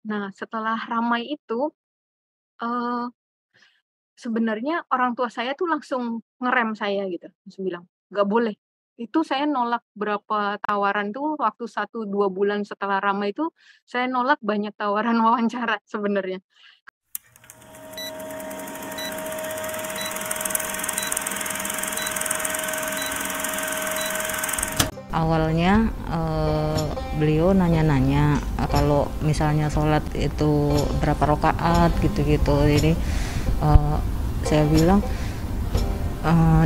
Nah, setelah ramai itu, eee, sebenarnya orang tua saya tuh langsung ngerem saya gitu, langsung bilang, "Nggak boleh." Itu saya nolak berapa tawaran tuh waktu 1, 2 bulan setelah ramai itu, saya nolak banyak tawaran wawancara sebenarnya. Awalnya, beliau nanya-nanya, kalau misalnya sholat itu berapa rakaat gitu-gitu. Jadi, saya bilang,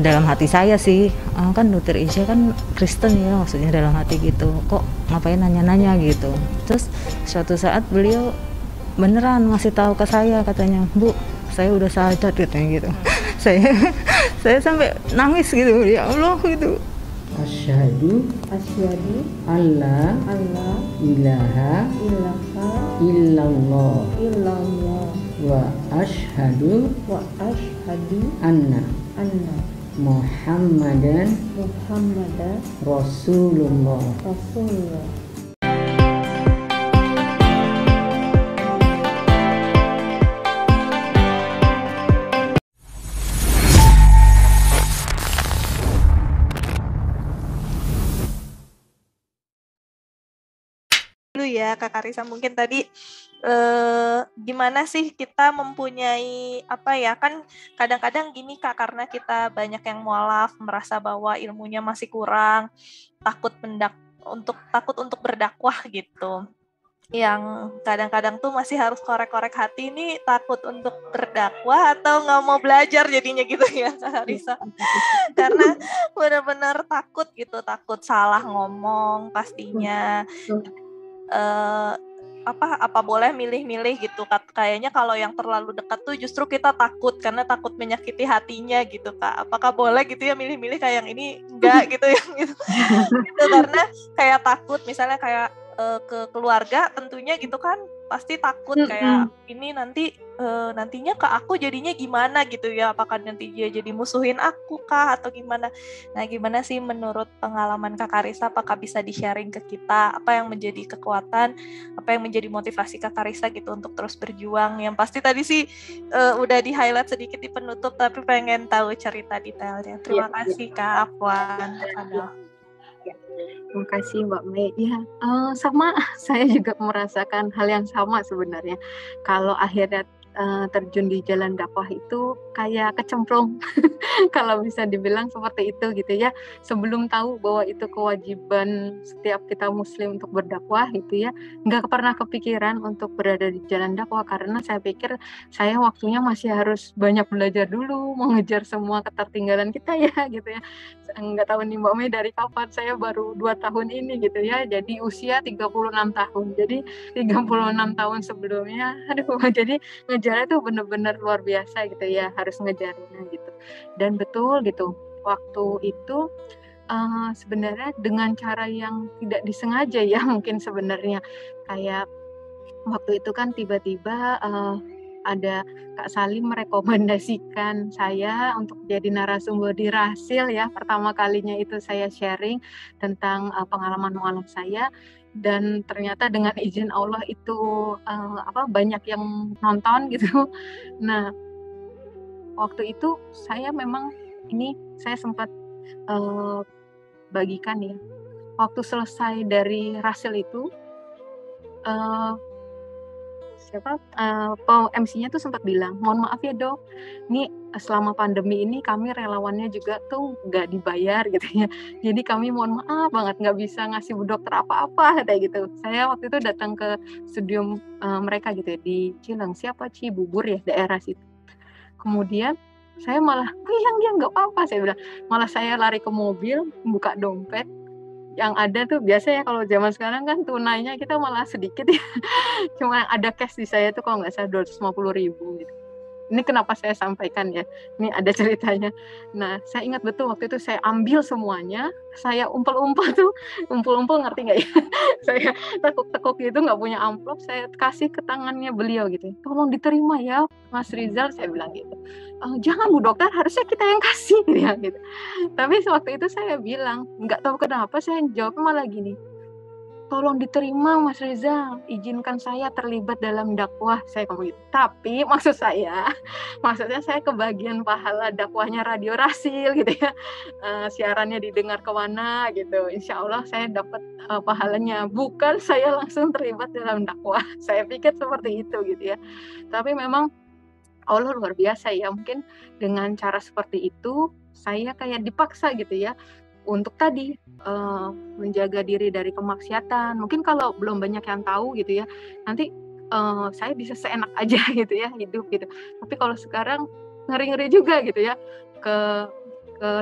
dalam hati saya sih, kan Dokter Isya kan Kristen ya, maksudnya dalam hati gitu, kok ngapain nanya-nanya gitu. Terus suatu saat beliau beneran ngasih tahu ke saya, katanya, "Bu, saya udah syahadat," katanya gitu. Saya saya sampai nangis gitu, ya Allah gitu. Asyhadu Asyhadu alla alla ilaha ilaha illallah illallah wa asyhadu wa asyhadu anna anna Muhammadan Muhammadan Rasulullah. Rasulullah. Dulu ya Kak Karissa, mungkin tadi gimana sih kita mempunyai apa ya, kan kadang-kadang gini Kak, karena kita banyak yang mualaf, merasa bahwa ilmunya masih kurang, takut untuk berdakwah gitu. Yang kadang-kadang tuh masih harus korek-korek hati, ini takut untuk berdakwah atau nggak mau belajar jadinya gitu ya Kak Karissa. Karena benar-benar takut gitu, takut salah ngomong pastinya. eh, apa boleh milih-milih gitu, kayaknya kalau yang terlalu dekat tuh justru kita takut karena takut menyakiti hatinya gitu Kak. Apakah boleh gitu ya milih-milih kayak yang ini enggak gitu ya gitu. Gitu karena kayak takut misalnya kayak ke keluarga tentunya gitu kan, pasti takut kayak ini nantinya ke aku jadinya gimana gitu ya, apakah nanti dia jadi musuhin aku kah atau gimana. Nah, gimana sih menurut pengalaman Kak Karissa, apakah bisa di-sharing ke kita apa yang menjadi kekuatan, apa yang menjadi motivasi Kak Karissa gitu untuk terus berjuang? Yang pasti tadi sih udah di-highlight sedikit di penutup, tapi pengen tahu cerita detailnya. Terima kasih Kak Afwan. Ya, terima kasih Mbak Mei. Ya, sama saya juga merasakan hal yang sama sebenarnya. Kalau akhirnya terjun di jalan dakwah itu kayak kecemplung, kalau bisa dibilang seperti itu gitu ya. Sebelum tahu bahwa itu kewajiban setiap kita muslim untuk berdakwah gitu ya, nggak pernah kepikiran untuk berada di jalan dakwah karena saya pikir saya waktunya masih harus banyak belajar dulu, mengejar semua ketertinggalan kita ya gitu ya. Nggak tahu nih Mbak Mei dari kapan, saya baru 2 tahun ini gitu ya, jadi usia 36 tahun. Jadi 36 tahun sebelumnya, aduh jadi ngejarnya tuh bener-bener luar biasa gitu ya, harus ngejarnya gitu. Dan betul gitu, waktu itu sebenarnya dengan cara yang tidak disengaja ya mungkin sebenarnya, kayak waktu itu kan tiba-tiba ada Kak Salim merekomendasikan saya untuk jadi narasumber di Rasil ya, pertama kalinya itu saya sharing tentang pengalaman mualaf saya, dan ternyata dengan izin Allah itu banyak yang nonton gitu. Nah, waktu itu saya memang saya sempat bagikan ya, waktu selesai dari Rasil itu MC-nya tuh sempat bilang, "Mohon maaf ya Dok, ini selama pandemi ini kami relawannya juga tuh nggak dibayar," gitu ya. "Jadi kami mohon maaf banget nggak bisa ngasih Bu Dokter apa-apa," kayak gitu. Saya waktu itu datang ke studio mereka gitu ya, di Cilengsi apa Cibubur ya, daerah situ. Kemudian saya malah, "Oh iya, nggak apa-apa," saya bilang. Malah saya lari ke mobil, buka dompet, yang ada tuh biasa ya kalau zaman sekarang kan tunainya kita malah sedikit ya. Cuma ada cash di saya tuh kalau nggak salah 250.000 gitu. Ini kenapa saya sampaikan ya, ini ada ceritanya. Nah, saya ingat betul waktu itu saya ambil semuanya, saya umpel-umpel tuh, umpel-umpel ngerti nggak ya? Saya tekuk-tekuk gitu, nggak punya amplop, saya kasih ke tangannya beliau gitu, "Tolong diterima ya Mas Rizal," saya bilang gitu. "Jangan Bu Dokter, harusnya kita yang kasih," dia gitu. Tapi waktu itu saya bilang, nggak tahu kenapa saya jawabnya malah gini, tolong diterima Mas Reza, izinkan saya terlibat dalam dakwah, saya ngomong gitu. Tapi maksudnya saya kebagian pahala dakwahnya Radio Rasil gitu ya, siarannya didengar kemana gitu, insya Allah saya dapat pahalanya, bukan saya langsung terlibat dalam dakwah. Saya pikir seperti itu gitu ya. Tapi memang Allah luar biasa ya, mungkin dengan cara seperti itu saya kayak dipaksa gitu ya untuk tadi menjaga diri dari kemaksiatan. Mungkin kalau belum banyak yang tahu gitu ya, nanti saya bisa seenak aja gitu ya hidup gitu. Tapi kalau sekarang ngeri-ngeri juga gitu ya, ke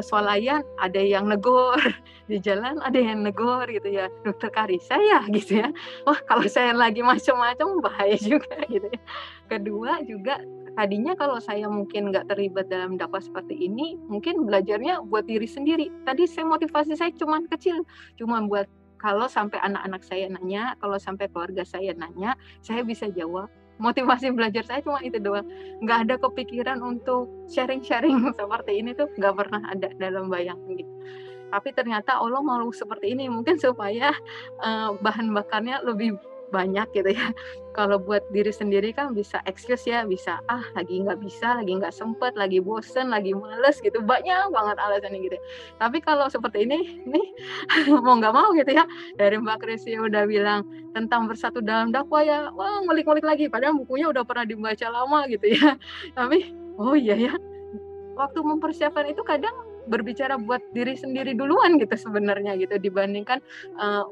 swalayan ada yang negor, di jalan ada yang negor gitu ya, dokter Karissa ya gitu ya. Wah kalau saya lagi macam-macam bahaya juga gitu ya. Kedua juga tadinya kalau saya mungkin nggak terlibat dalam dakwah seperti ini, mungkin belajarnya buat diri sendiri. Tadi saya motivasi saya cuma kecil, cuma buat kalau sampai anak-anak saya nanya, kalau sampai keluarga saya nanya, saya bisa jawab. Motivasi belajar saya cuma itu doang. Nggak ada kepikiran untuk sharing-sharing seperti ini tuh nggak pernah ada dalam bayangan gitu. Tapi ternyata Allah mau seperti ini, mungkin supaya bahan bakarnya lebih banyak gitu ya. Kalau buat diri sendiri kan bisa excuse ya, bisa lagi nggak bisa, lagi nggak sempet, lagi bosen, lagi males gitu, banyak banget alasannya gitu. Tapi kalau seperti ini mau nggak mau gitu ya, dari Mbak Chrisye udah bilang tentang bersatu dalam dakwah ya, wah ngulik-ngulik lagi, padahal bukunya udah pernah dibaca lama gitu ya. Tapi oh iya ya, waktu mempersiapkan itu kadang berbicara buat diri sendiri duluan gitu sebenarnya gitu, dibandingkan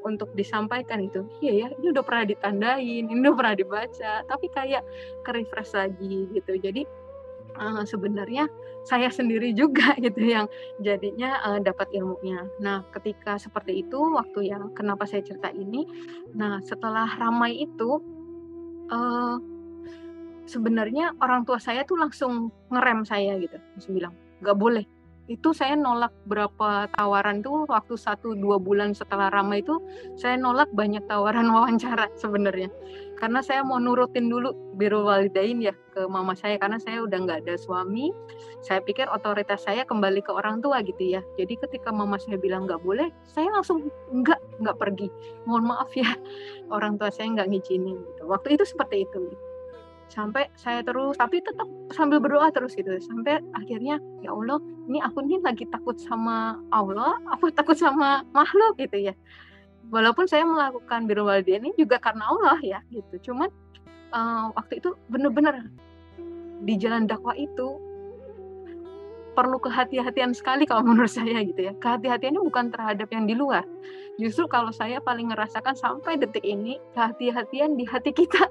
untuk disampaikan gitu. Iya ya, ini udah pernah ditandain, ini udah pernah dibaca, tapi kayak ke-refresh lagi gitu. Jadi sebenarnya saya sendiri juga gitu yang jadinya dapat ilmunya. Nah ketika seperti itu, waktu yang kenapa saya cerita ini, nah setelah ramai itu sebenarnya orang tua saya tuh langsung ngerem saya gitu, langsung bilang nggak boleh. Itu saya nolak berapa tawaran tuh waktu 1-2 bulan setelah ramai itu, saya nolak banyak tawaran wawancara sebenarnya. Karena saya mau nurutin dulu birrul walidain ya ke mama saya, karena saya udah nggak ada suami. Saya pikir otoritas saya kembali ke orang tua gitu ya. Jadi ketika mama saya bilang nggak boleh, saya langsung nggak pergi. Mohon maaf ya, orang tua saya nggak ngizinin gitu. Waktu itu seperti itu. Sampai saya terus, tapi tetap sambil berdoa terus gitu, sampai akhirnya ya Allah, ini aku nih lagi takut sama Allah apa takut sama makhluk gitu ya. Walaupun saya melakukan birrul walidain ini juga karena Allah ya gitu, cuman waktu itu benar-benar di jalan dakwah itu perlu kehati-hatian sekali kalau menurut saya gitu ya. Kehati-hatiannya bukan terhadap yang di luar. Justru kalau saya paling ngerasakan sampai detik ini, kehati-hatian di hati kita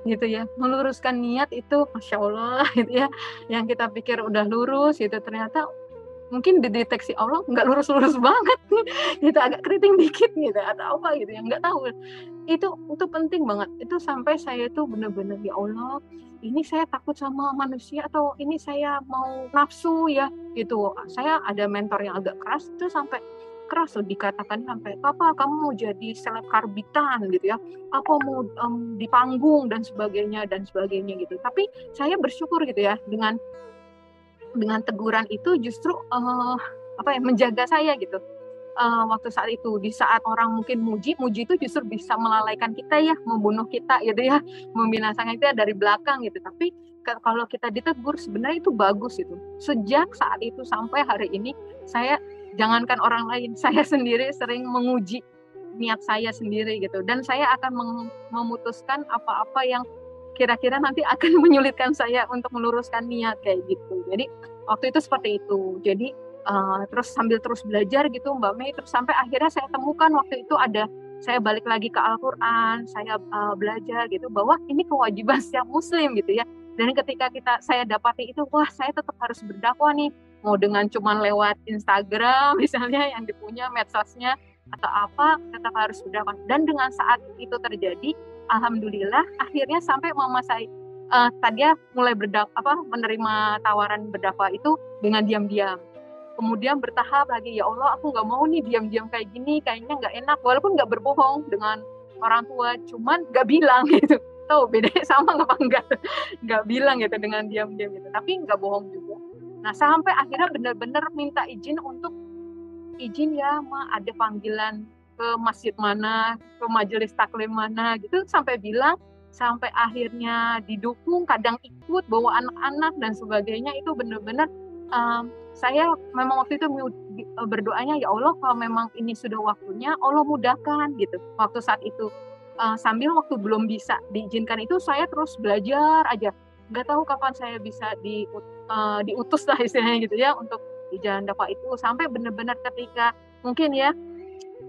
gitu ya. Meluruskan niat itu Masya Allah gitu ya. Yang kita pikir udah lurus gitu, ternyata mungkin dideteksi Allah nggak lurus-lurus banget nih. Gitu agak keriting dikit gitu atau apa gitu yang nggak tahu. Itu penting banget. Itu sampai saya tuh benar-benar ya Allah, ini saya takut sama manusia atau ini saya mau nafsu ya gitu. Saya ada mentor yang agak keras itu sampai keras loh, dikatakan sampai apa kamu mau jadi seleb karbitan gitu ya, apa mau di panggung dan sebagainya gitu. Tapi saya bersyukur gitu ya dengan teguran itu justru menjaga saya gitu. Waktu saat itu, di saat orang mungkin muji itu justru bisa melalaikan kita ya, membunuh kita gitu ya, membinasakan kita dari belakang gitu. Tapi kalau kita ditegur sebenarnya itu bagus itu. Sejak saat itu sampai hari ini, saya jangankan orang lain, saya sendiri sering menguji niat saya sendiri gitu. Dan saya akan memutuskan apa-apa yang kira-kira nanti akan menyulitkan saya untuk meluruskan niat kayak gitu. Jadi waktu itu seperti itu. Jadi terus sambil terus belajar gitu Mbak Mei, terus sampai akhirnya saya temukan waktu itu saya balik lagi ke Al-Quran, saya belajar gitu bahwa ini kewajiban setiap muslim gitu ya. Dan ketika saya dapati itu, wah saya tetap harus berdakwah nih, mau dengan cuman lewat Instagram misalnya yang dipunya medsosnya atau apa, tetap harus berdakwah. Dan dengan saat itu terjadi, alhamdulillah akhirnya sampai mama saya tadinya mulai menerima tawaran berdakwah itu dengan diam-diam. Kemudian bertahap lagi, ya Allah aku nggak mau nih diam-diam kayak gini, kayaknya nggak enak, walaupun nggak berbohong dengan orang tua, cuman nggak bilang gitu. Tahu bedanya sama apa nggak bilang gitu dengan diam-diam gitu, tapi nggak bohong juga. Nah sampai akhirnya benar-benar minta izin ya Ma, ada panggilan ke masjid mana, ke majelis taklim mana gitu, sampai bilang, sampai akhirnya didukung, kadang ikut bawa anak-anak dan sebagainya. Itu benar-benar saya memang waktu itu berdoanya, ya Allah kalau memang ini sudah waktunya, Allah mudahkan gitu. Waktu saat itu sambil waktu belum bisa diizinkan itu saya terus belajar aja, nggak tahu kapan saya bisa diutus lah istilahnya gitu ya untuk di jalan dakwah itu, sampai benar-benar ketika mungkin ya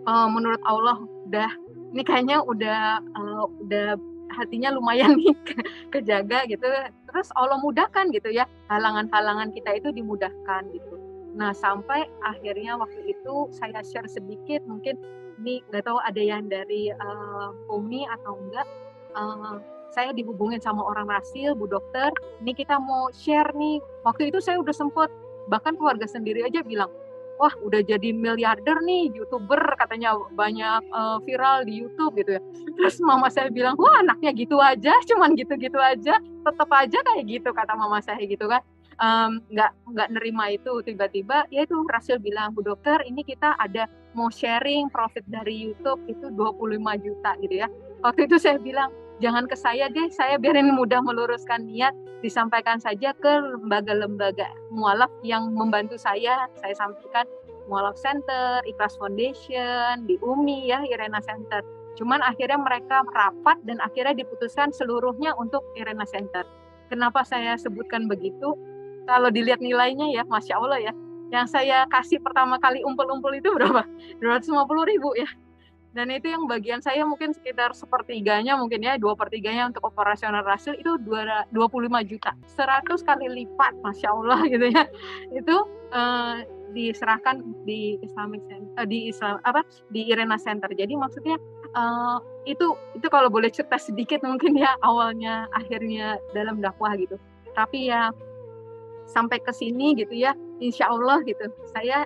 menurut Allah ini kayaknya udah hatinya lumayan nih kejaga gitu, terus Allah mudahkan gitu ya, halangan-halangan kita itu dimudahkan gitu. Nah sampai akhirnya waktu itu saya share sedikit, mungkin ini nggak tahu ada yang dari Umi atau enggak, saya dihubungin sama orang Rasil, Bu Dokter, ini kita mau share nih. Waktu itu saya udah sempet, bahkan keluarga sendiri aja bilang, wah udah jadi miliarder nih, YouTuber katanya banyak viral di YouTube gitu ya. Terus mama saya bilang, wah anaknya gitu aja, cuman gitu-gitu aja, tetap aja kayak gitu, kata mama saya gitu kan. Nggak nerima itu. Tiba-tiba ya itu Rasil bilang, Bu Dokter ini kita ada mau sharing profit dari YouTube itu 25 juta gitu ya. Waktu itu saya bilang, jangan ke saya deh, saya biarin mudah meluruskan niat, disampaikan saja ke lembaga-lembaga mualaf yang membantu saya sampaikan, Mualaf Center, Ikhlas Foundation, di UMI ya, Irena Center. Cuman akhirnya mereka rapat dan akhirnya diputuskan seluruhnya untuk Irena Center. Kenapa saya sebutkan begitu? Kalau dilihat nilainya ya, Masya Allah ya, yang saya kasih pertama kali umpul-umpul itu berapa? 250.000 ya. Dan itu yang bagian saya mungkin sekitar sepertiganya, mungkin ya 2/3 untuk operasional Rasil itu 25 juta, 100 kali lipat, Masya Allah gitu ya. Itu diserahkan di Islamic Center, di Irena Center. Jadi maksudnya itu kalau boleh cerita sedikit mungkin ya, awalnya akhirnya dalam dakwah gitu. Tapi ya sampai ke sini gitu ya, insya Allah gitu, saya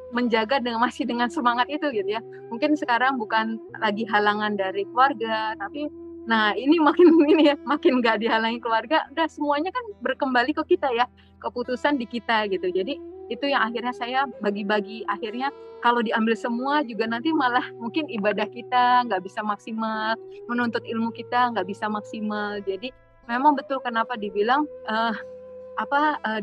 menjaga masih dengan semangat itu gitu ya. Mungkin sekarang bukan lagi halangan dari keluarga, tapi nah ini makin nggak dihalangi keluarga, udah semuanya kan berkembali ke kita ya, keputusan di kita gitu. Jadi itu yang akhirnya saya bagi-bagi, akhirnya kalau diambil semua juga nanti malah mungkin ibadah kita nggak bisa maksimal, menuntut ilmu kita nggak bisa maksimal. Jadi memang betul kenapa dibilang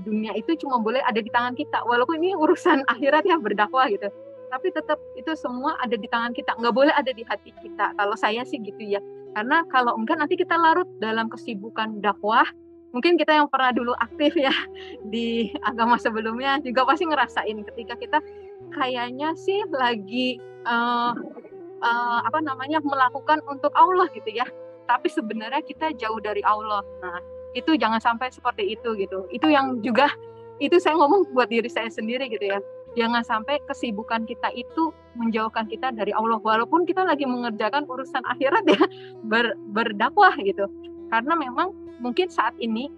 dunia itu cuma boleh ada di tangan kita, walaupun ini urusan akhirat ya, berdakwah gitu, tapi tetap itu semua ada di tangan kita, nggak boleh ada di hati kita. Kalau saya sih gitu ya, karena kalau enggak nanti kita larut dalam kesibukan dakwah. Mungkin kita yang pernah dulu aktif ya di agama sebelumnya juga pasti ngerasain ketika kita kayaknya sih lagi melakukan untuk Allah gitu ya, tapi sebenarnya kita jauh dari Allah. Nah itu jangan sampai seperti itu gitu. Itu yang juga, itu saya ngomong buat diri saya sendiri gitu ya. Jangan sampai kesibukan kita itu menjauhkan kita dari Allah, walaupun kita lagi mengerjakan urusan akhirat ya, berdakwah gitu. Karena memang mungkin saat ini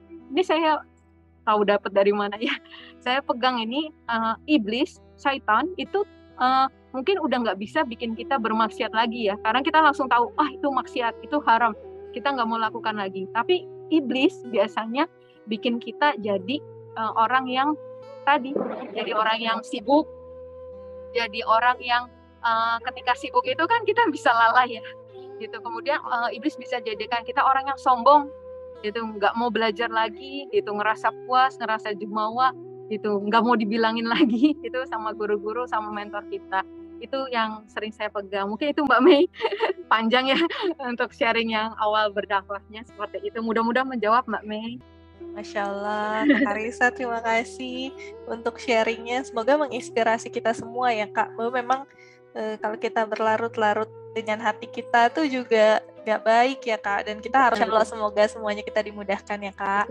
saya tahu dapat dari mana ya. Saya pegang ini iblis, syaitan itu mungkin udah nggak bisa bikin kita bermaksiat lagi ya. Karena kita langsung tahu, itu maksiat, itu haram, kita nggak mau lakukan lagi. Tapi iblis biasanya bikin kita jadi orang yang jadi orang yang sibuk, jadi orang yang ketika sibuk itu kan kita bisa lalai ya gitu. Kemudian iblis bisa jadikan kita orang yang sombong gitu, nggak mau belajar lagi gitu, ngerasa puas, ngerasa jumawa gitu, nggak mau dibilangin lagi gitu sama guru-guru, sama mentor kita. Itu yang sering saya pegang. Mungkin itu Mbak Mei panjang ya untuk sharing yang awal berdakwahnya seperti itu. Mudah-mudahan menjawab Mbak Mei. Masya Allah, Kak Karissa, terima kasih untuk sharingnya. Semoga menginspirasi kita semua ya Kak, bahwa memang kalau kita berlarut-larut dengan hati kita tuh juga gak baik ya Kak, dan kita harus Allah, semoga semuanya kita dimudahkan ya Kak.